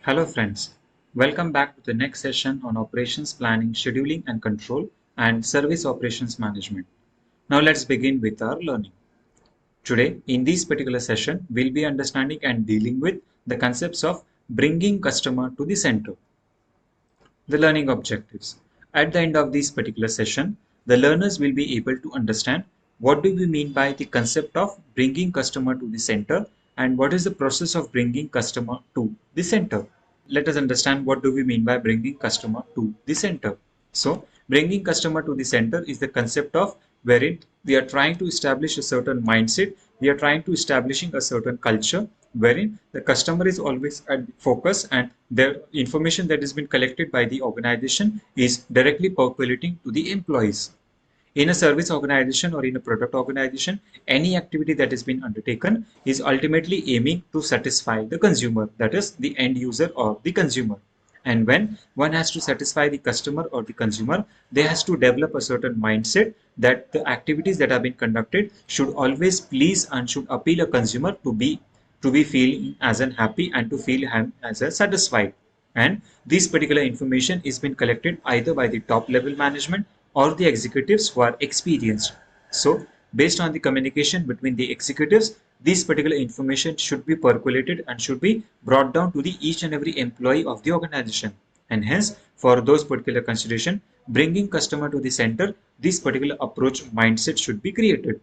Hello friends, welcome back to the next session on operations planning, scheduling and control and service operations management. Now let's begin with our learning. Today in this particular session, we'll be understanding and dealing with the concepts of bringing customer to the center. The learning objectives. At the end of this particular session, the learners will be able to understand what do we mean by the concept of bringing customer to the center and what is the process of bringing customer to the center. Let us understand what do we mean by bringing customer to the center. So bringing customer to the center is the concept of wherein we are trying to establish a certain mindset, we are trying to establishing a certain culture wherein the customer is always at the focus and the information that has been collected by the organization is directly percolating to the employees. In a service organization or in a product organization, any activity that has been undertaken is ultimately aiming to satisfy the consumer, that is the end user or the consumer. And when one has to satisfy the customer or the consumer, they has to develop a certain mindset that the activities that have been conducted should always please and should appeal a consumer to be feeling as an happy and to feel him as a satisfied. And this particular information is been collected either by the top level management or the executives who are experienced. So based on the communication between the executives, this particular information should be percolated and should be brought down to the each and every employee of the organization. And hence, for those particular consideration, bringing customer to the center, this particular approach mindset should be created.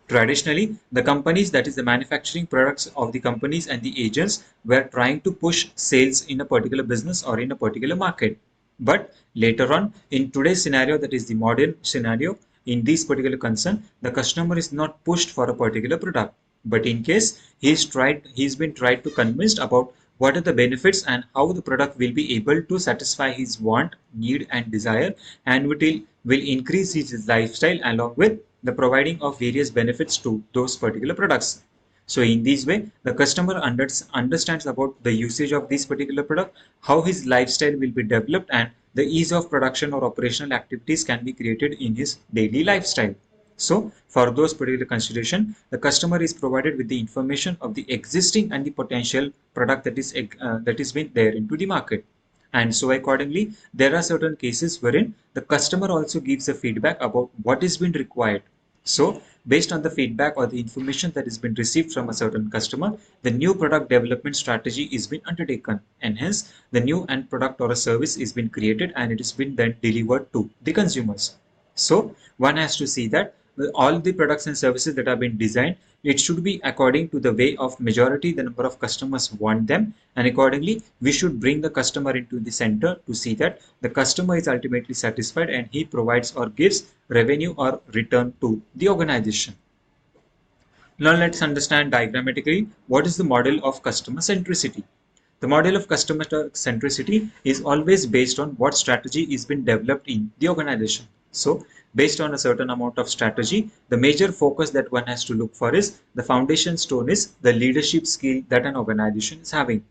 Traditionally, the companies, that is the manufacturing products of the companies and the agents, were trying to push sales in a particular business or in a particular market. But later on, in today's scenario, that is the modern scenario, in this particular concern, the customer is not pushed for a particular product. But in case he's been tried to convinced about what are the benefits and how the product will be able to satisfy his want, need and desire, and will increase his lifestyle along with the providing of various benefits to those particular products. So in this way, the customer understands about the usage of this particular product, how his lifestyle will be developed, and the ease of production or operational activities can be created in his daily lifestyle. So for those particular consideration, the customer is provided with the information of the existing and the potential product that is been there into the market. And so accordingly, there are certain cases wherein the customer also gives a feedback about what is being required. So based on the feedback or the information that has been received from a certain customer, the new product development strategy is being undertaken, and hence the new end product or a service is being created and it is been then delivered to the consumers. So one has to see that all the products and services that have been designed, it should be according to the way of majority the number of customers want them, and accordingly we should bring the customer into the center to see that the customer is ultimately satisfied and he provides or gives revenue or return to the organization. Now let's understand diagrammatically what is the model of customer centricity. The model of customer centricity is always based on what strategy is being developed in the organization. So based on a certain amount of strategy, the major focus that one has to look for is the foundation stone is the leadership skill that an organization is having.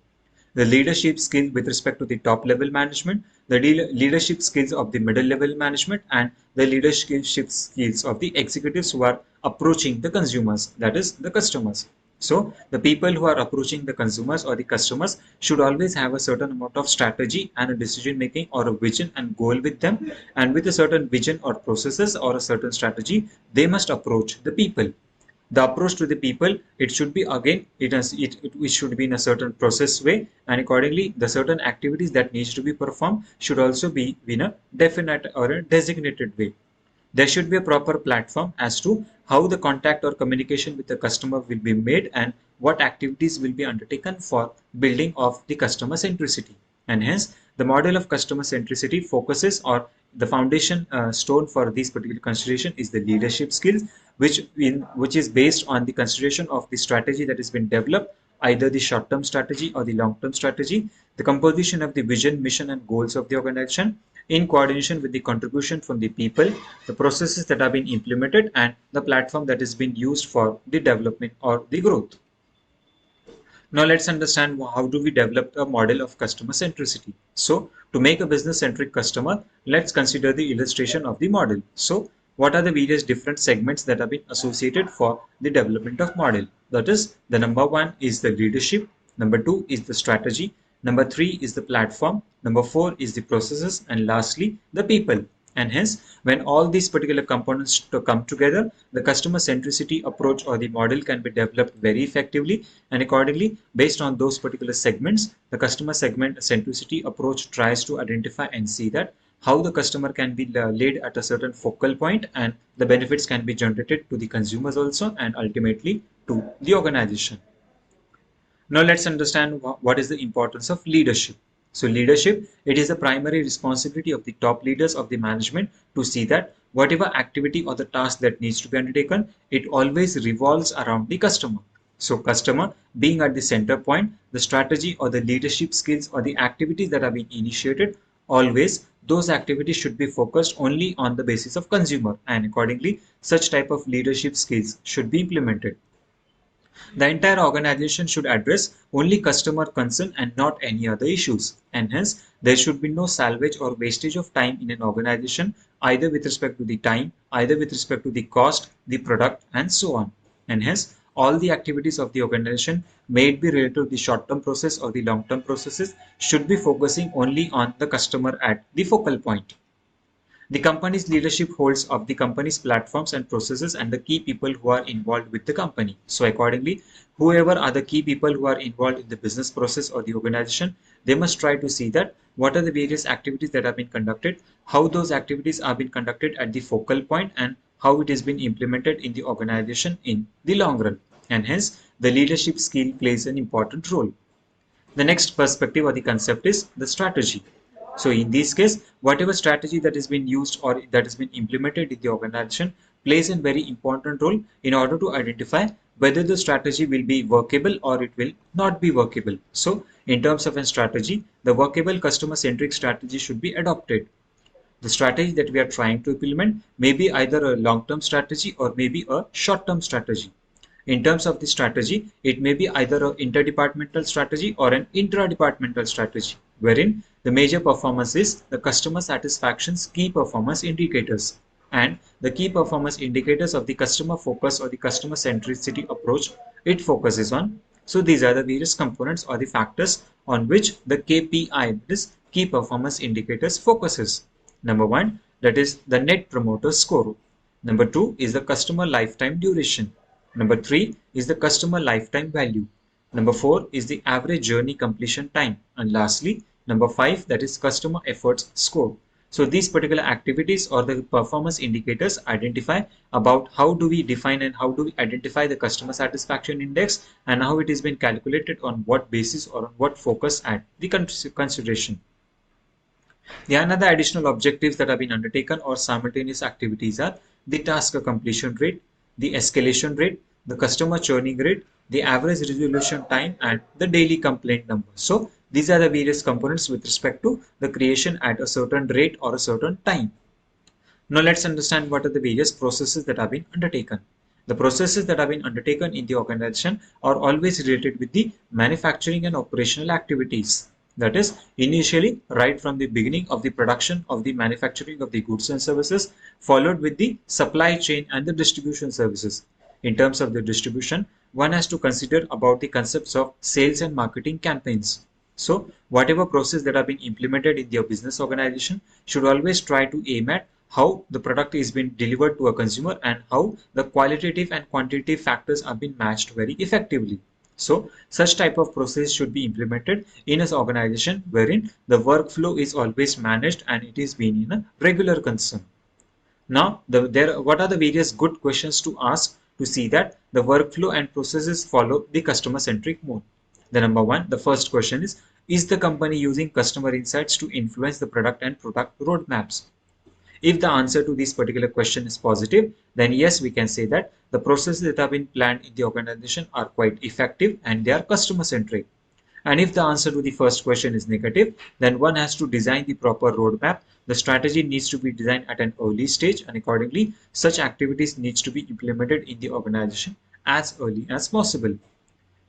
The leadership skill with respect to the top level management, the leadership skills of the middle level management, and the leadership skills of the executives who are approaching the consumers, that is the customers. So the people who are approaching the consumers or the customers should always have a certain amount of strategy and a decision making or a vision and goal with them, and with a certain vision or processes or a certain strategy, they must approach the people. The approach to the people, it should be again it should be in a certain process way, and accordingly the certain activities that needs to be performed should also be in a definite or a designated way. There should be a proper platform as to how the contact or communication with the customer will be made and what activities will be undertaken for building of the customer centricity. And hence, the model of customer centricity focuses, or the foundation stone for this particular consideration is the leadership skills, which is based on the consideration of the strategy that has been developed, either the short-term strategy or the long-term strategy, the composition of the vision, mission, and goals of the organization, in coordination with the contribution from the people, the processes that have been implemented, and the platform that has been used for the development or the growth. Now let's understand how do we develop a model of customer centricity. So to make a business centric customer, let's consider the illustration of the model. So what are the various different segments that have been associated for the development of model? That is, the number one is the leadership, number two is the strategy, Number 3 is the platform. Number 4 is the processes. And lastly, the people. And hence, when all these particular components to come together, the customer centricity approach or the model can be developed very effectively. And accordingly, based on those particular segments, the customer segment centricity approach tries to identify and see that how the customer can be laid at a certain focal point and the benefits can be generated to the consumers also and ultimately to the organization. Now let's understand what is the importance of leadership. So leadership, it is the primary responsibility of the top leaders of the management to see that whatever activity or the task that needs to be undertaken, it always revolves around the customer. So customer being at the center point, the strategy or the leadership skills or the activities that are being initiated, always those activities should be focused only on the basis of consumer, and accordingly such type of leadership skills should be implemented. The entire organization should address only customer concern and not any other issues. And hence, there should be no salvage or wastage of time in an organization, either with respect to the time, either with respect to the cost, the product, and so on. And hence, all the activities of the organization, may it be related to the short-term process or the long-term processes, should be focusing only on the customer at the focal point. The company's leadership holds of the company's platforms and processes and the key people who are involved with the company. So accordingly, whoever are the key people who are involved in the business process or the organization, they must try to see that what are the various activities that have been conducted, how those activities are being conducted at the focal point, and how it has been implemented in the organization in the long run. And hence, the leadership skill plays an important role. The next perspective or the concept is the strategy. So in this case, whatever strategy that has been used or that has been implemented in the organization plays a very important role in order to identify whether the strategy will be workable or it will not be workable. So in terms of a strategy, the workable customer-centric strategy should be adopted. The strategy that we are trying to implement may be either a long-term strategy or maybe a short-term strategy. In terms of the strategy, it may be either an interdepartmental strategy or an intra-departmental strategy, wherein the major performance is the customer satisfaction's key performance indicators. And the key performance indicators of the customer focus or the customer centricity approach, it focuses on. So these are the various components or the factors on which the KPI, this key performance indicators, focuses. Number 1, that is the net promoter score. Number 2 is the customer lifetime duration. Number 3 is the customer lifetime value. Number 4 is the average journey completion time. And lastly, number 5, that is customer efforts score. So these particular activities or the performance indicators identify about how do we define and how do we identify the customer satisfaction index and how it has been calculated on what basis or on what focus at the consideration. The another additional objectives that have been undertaken or simultaneous activities are the task completion rate, the escalation rate, the customer churning rate, the average resolution time, and the daily complaint number. So these are the various components with respect to the creation at a certain rate or a certain time. Now let's understand what are the various processes that have been undertaken. The processes that have been undertaken in the organization are always related with the manufacturing and operational activities. That is, initially, right from the beginning of the production of the manufacturing of the goods and services, followed with the supply chain and the distribution services. In terms of the distribution, one has to consider about the concepts of sales and marketing campaigns. So, whatever process that have been implemented in your business organization should always try to aim at how the product is being delivered to a consumer and how the qualitative and quantitative factors have been matched very effectively. So such type of process should be implemented in an organization wherein the workflow is always managed and it is being in a regular concern. Now, what are the various good questions to ask to see that the workflow and processes follow the customer-centric mode? The number 1, the first question is the company using customer insights to influence the product and product roadmaps? If the answer to this particular question is positive, then yes, we can say that the processes that have been planned in the organization are quite effective and they are customer centric. And if the answer to the first question is negative, then one has to design the proper roadmap. The strategy needs to be designed at an early stage and accordingly, such activities needs to be implemented in the organization as early as possible.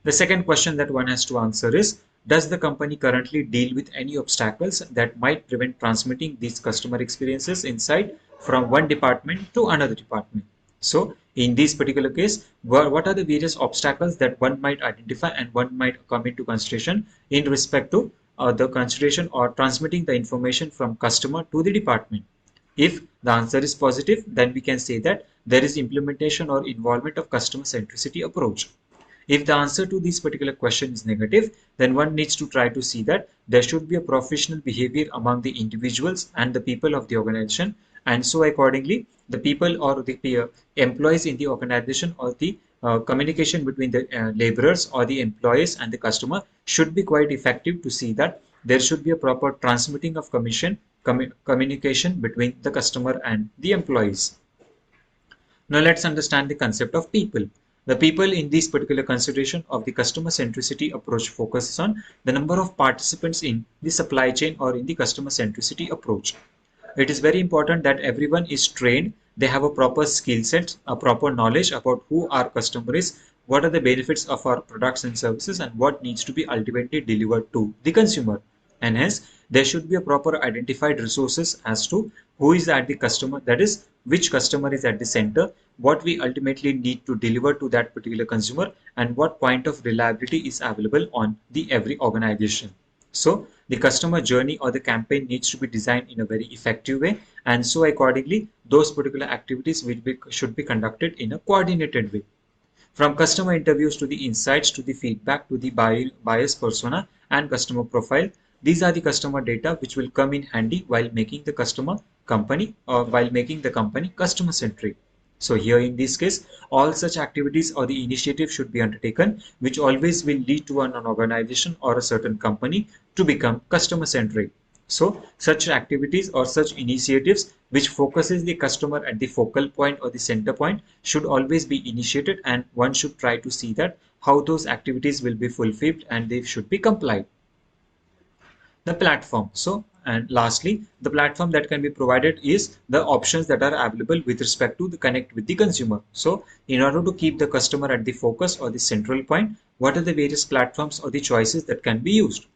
The second question that one has to answer is, does the company currently deal with any obstacles that might prevent transmitting these customer experiences inside from one department to another department? So in this particular case, what are the various obstacles that one might identify and one might come into consideration in respect to the consideration or transmitting the information from customer to the department? If the answer is positive, then we can say that there is implementation or involvement of customer centricity approach. If the answer to this particular question is negative, then one needs to try to see that there should be a professional behavior among the individuals and the people of the organization, and so accordingly the people or the employees in the organization or the communication between the laborers or the employees and the customer should be quite effective to see that there should be a proper transmitting of communication between the customer and the employees. Now let's understand the concept of people. The people in this particular consideration of the customer centricity approach focuses on the number of participants in the supply chain or in the customer centricity approach. It is very important that everyone is trained, they have a proper skill set, a proper knowledge about who our customer is, what are the benefits of our products and services, and what needs to be ultimately delivered to the consumer. And hence, there should be a proper identified resources as to who is at the customer, that is, which customer is at the center, what we ultimately need to deliver to that particular consumer, and what point of reliability is available on the every organization. So the customer journey or the campaign needs to be designed in a very effective way, and so accordingly those particular activities should be conducted in a coordinated way. From customer interviews to the insights to the feedback to the buyer's persona and customer profile, these are the customer data which will come in handy while making the company customer centric. So here in this case, all such activities or the initiatives should be undertaken which always will lead to an organization or a certain company to become customer centric. So such activities or such initiatives which focuses the customer at the focal point or the center point should always be initiated, and one should try to see that how those activities will be fulfilled and they should be complied. The platform. So, and lastly, the platform that can be provided is the options that are available with respect to the connect with the consumer. So, in order to keep the customer at the focus or the central point, what are the various platforms or the choices that can be used?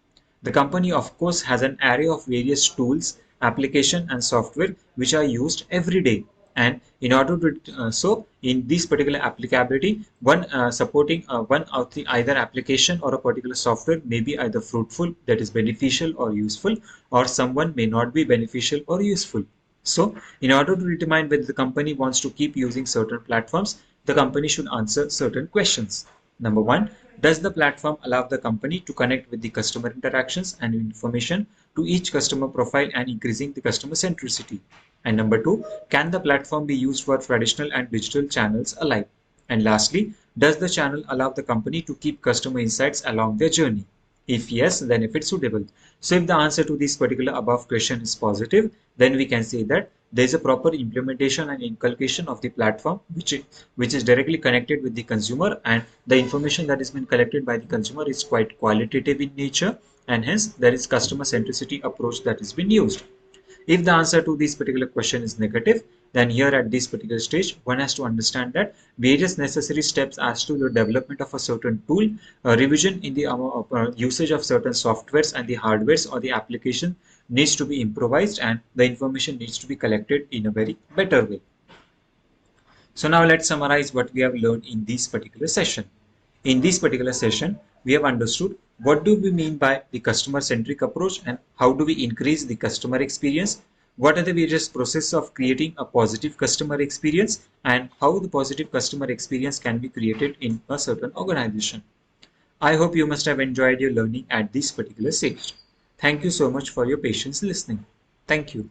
The company, of course, has an array of various tools, application, and software which are used every day. And in order to so in this particular applicability, one supporting one of the either application or a particular software may be either fruitful, that is beneficial or useful, or someone may not be beneficial or useful. So in order to determine whether the company wants to keep using certain platforms, the company should answer certain questions. Number one, does the platform allow the company to connect with the customer interactions and information to each customer profile and increasing the customer centricity? And number two, can the platform be used for traditional and digital channels alike? And lastly, does the channel allow the company to keep customer insights along their journey? If yes, then if it's suitable. So if the answer to this particular above question is positive, then we can say that there is a proper implementation and inculcation of the platform which is directly connected with the consumer, and the information that has been collected by the consumer is quite qualitative in nature, and hence there is customer centricity approach that has been used. If the answer to this particular question is negative, then here at this particular stage, one has to understand that various necessary steps as to the development of a certain tool, revision in the usage of certain softwares and the hardwares or the application needs to be improvised, and the information needs to be collected in a very better way. So now let's summarize what we have learned in this particular session. In this particular session, we have understood what do we mean by the customer-centric approach and how do we increase the customer experience, what are the various processes of creating a positive customer experience, and how the positive customer experience can be created in a certain organization. I hope you must have enjoyed your learning at this particular stage. Thank you so much for your patience listening. Thank you.